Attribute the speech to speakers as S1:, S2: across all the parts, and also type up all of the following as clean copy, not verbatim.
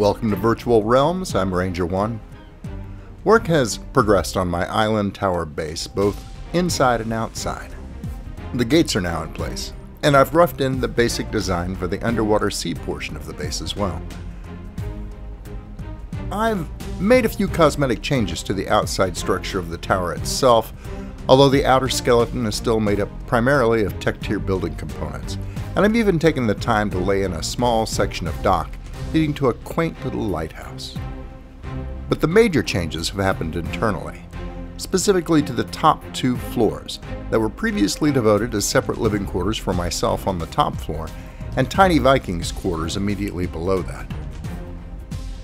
S1: Welcome to Virtual Realms, I'm Ranger 1. Work has progressed on my island tower base, both inside and outside. The gates are now in place, and I've roughed in the basic design for the underwater sea portion of the base as well. I've made a few cosmetic changes to the outside structure of the tower itself, although the outer skeleton is still made up primarily of tech tier building components, and I've even taken the time to lay in a small section of dock leading to a quaint little lighthouse. But the major changes have happened internally, specifically to the top two floors that were previously devoted as separate living quarters for myself on the top floor and Tiny Viking's quarters immediately below that.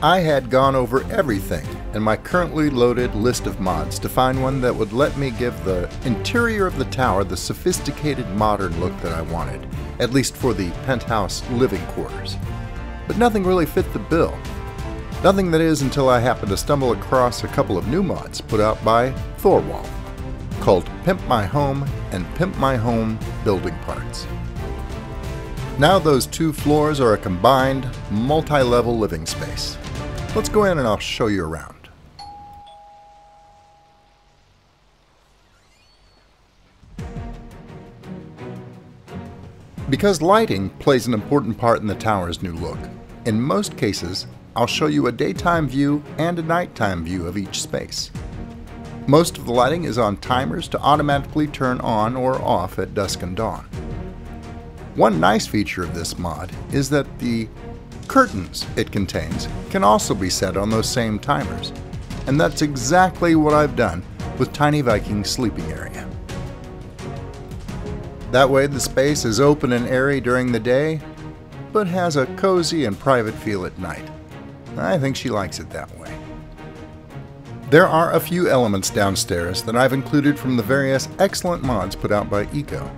S1: I had gone over everything in my currently loaded list of mods to find one that would let me give the interior of the tower the sophisticated modern look that I wanted, at least for the penthouse living quarters. But nothing really fit the bill. Nothing that is until I happened to stumble across a couple of new mods put out by Thorwall, called Pimp My Home and Pimp My Home Building Parts. Now those two floors are a combined, multi-level living space. Let's go in and I'll show you around. Because lighting plays an important part in the tower's new look, in most cases, I'll show you a daytime view and a nighttime view of each space. Most of the lighting is on timers to automatically turn on or off at dusk and dawn. One nice feature of this mod is that the curtains it contains can also be set on those same timers, and that's exactly what I've done with Tiny Viking's sleeping area. That way the space is open and airy during the day, but has a cozy and private feel at night. I think she likes it that way. There are a few elements downstairs that I've included from the various excellent mods put out by Eco,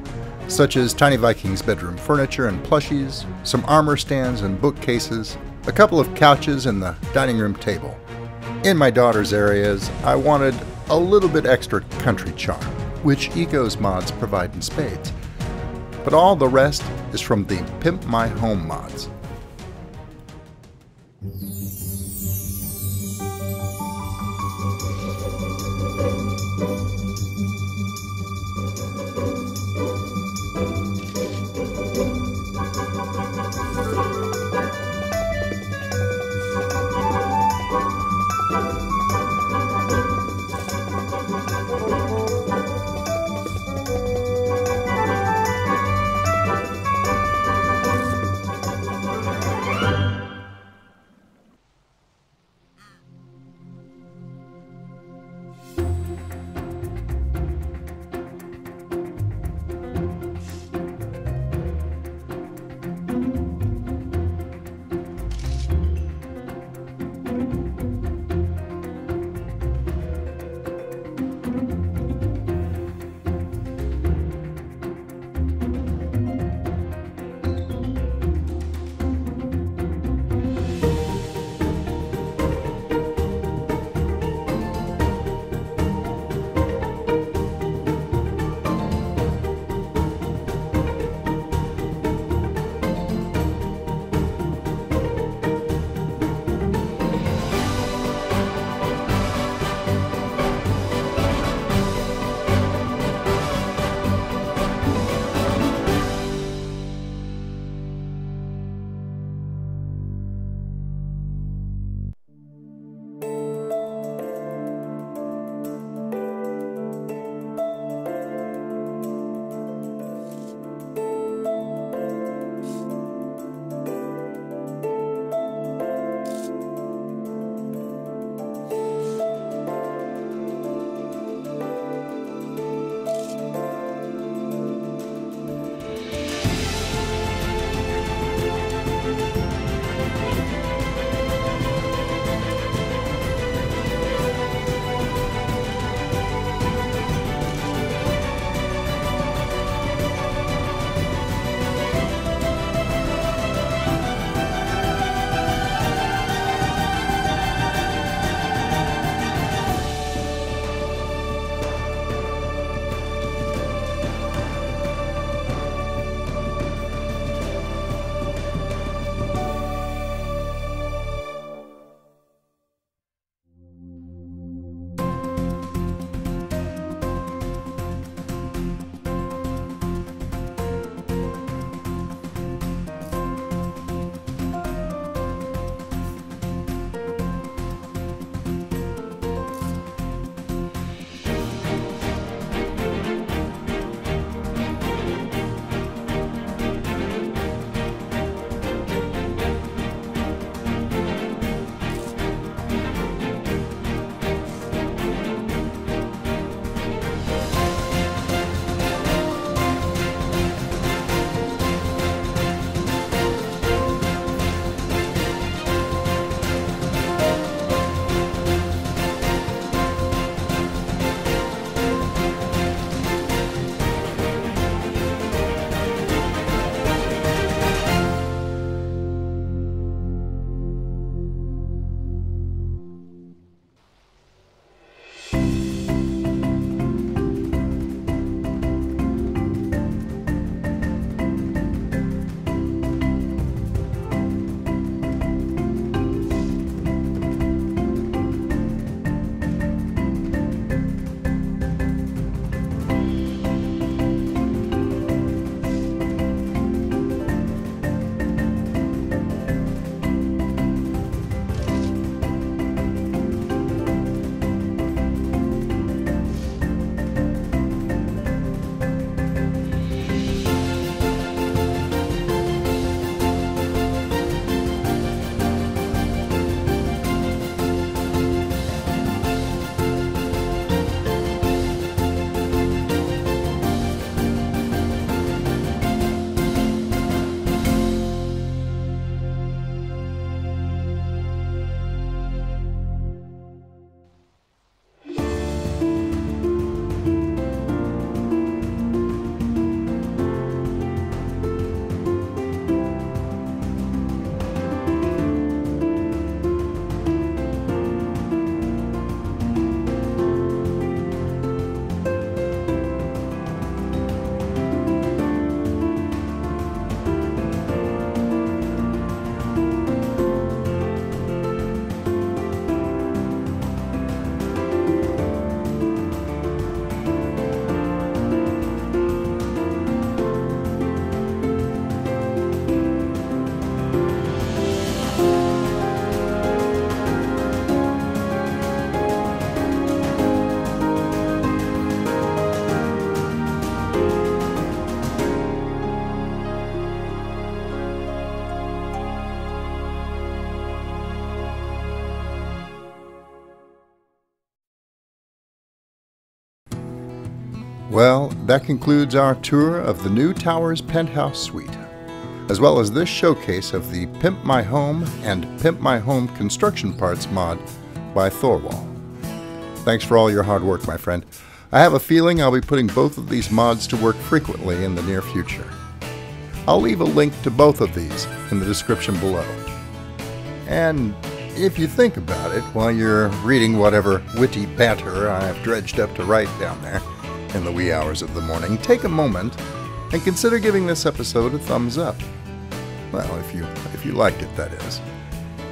S1: such as Tiny Viking's bedroom furniture and plushies, some armor stands and bookcases, a couple of couches and the dining room table. In my daughter's areas, I wanted a little bit extra country charm, which Eco's mods provide in spades. But all the rest is from the Pimp My Home mods. Well, that concludes our tour of the new tower's penthouse suite, as well as this showcase of the Pimp My Home and Pimp My Home construction parts mod by Thorwall. Thanks for all your hard work, my friend. I have a feeling I'll be putting both of these mods to work frequently in the near future. I'll leave a link to both of these in the description below. And if you think about it while you're reading whatever witty banter I've dredged up to write down there in the wee hours of the morning, take a moment and consider giving this episode a thumbs up. Well, if you liked it, that is.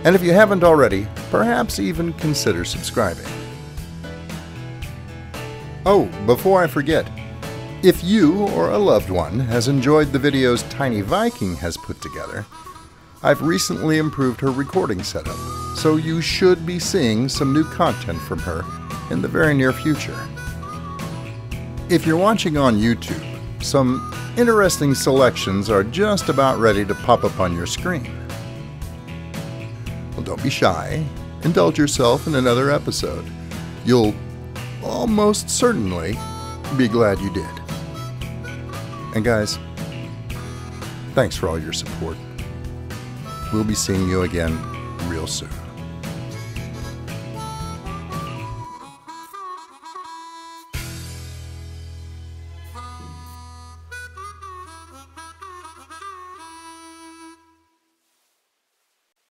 S1: And if you haven't already, perhaps even consider subscribing. Oh, before I forget, if you or a loved one has enjoyed the videos Tiny Viking has put together, I've recently improved her recording setup, so you should be seeing some new content from her in the very near future. If you're watching on YouTube, some interesting selections are just about ready to pop up on your screen. Well, don't be shy. Indulge yourself in another episode. You'll almost certainly be glad you did. And guys, thanks for all your support. We'll be seeing you again real soon.